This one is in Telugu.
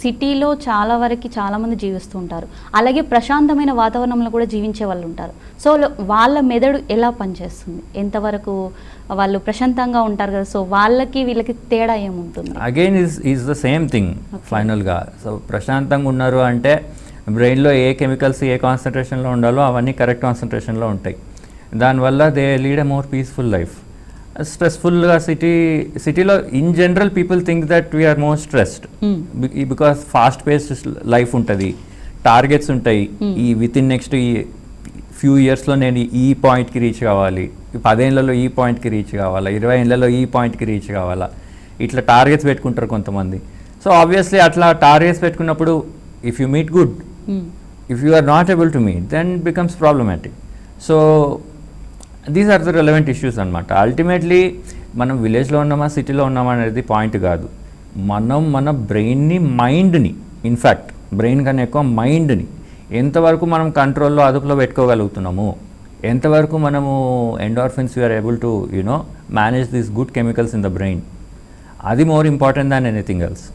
సిటీలో చాలా వరకు చాలామంది జీవిస్తూ ఉంటారు. అలాగే ప్రశాంతమైన వాతావరణంలో కూడా జీవించే వాళ్ళు ఉంటారు. సో వాళ్ళ మెదడు ఎలా పనిచేస్తుంది? ఎంతవరకు వాళ్ళు ప్రశాంతంగా ఉంటారు కదా, సో వాళ్ళకి వీళ్ళకి తేడా ఏముంటుంది? Again is the same thing ఫైనల్గా. సో ప్రశాంతంగా ఉన్నారు అంటే బ్రెయిన్లో ఏ కెమికల్స్ ఏ కాన్సన్ట్రేషన్లో ఉండాలో అవన్నీ కరెక్ట్ కాన్సన్ట్రేషన్లో ఉంటాయి. దానివల్ల they lead a more peaceful life. స్ట్రెస్ఫుల్గా సిటీలో in general people think that we are more stressed because fast paced life ఉంటుంది, టార్గెట్స్ ఉంటాయి. ఈ విత్ ఇన్ నెక్స్ట్ ఈ ఫ్యూ ఇయర్స్లో నేను ఈ పాయింట్కి రీచ్ కావాలి, 10 ఏళ్లలో ఈ పాయింట్కి రీచ్ కావాలా, 20 ఏళ్లలో ఈ పాయింట్కి రీచ్ కావాలా, ఇట్లా టార్గెట్స్ పెట్టుకుంటారు కొంతమంది. సో ఆబ్వియస్లీ అట్లా టార్గెట్స్ పెట్టుకున్నప్పుడు if you meet good, if you are not able to meet then becomes problematic. So these are the relevant issues అనమాట. అల్టిమేట్లీ మనం విలేజ్లో ఉన్నామా సిటీలో ఉన్నామా అనేది పాయింట్ కాదు. మనం మన బ్రెయిన్ని, మైండ్ని, ఇన్ఫ్యాక్ట్ బ్రెయిన్ కన్నా ఎక్కువ మైండ్ని ఎంతవరకు మనం కంట్రోల్లో అదుపులో పెట్టుకోగలుగుతున్నాము, ఎంతవరకు మనము endorphins we are able to manage these good chemicals in the brain, అది more important than anything else.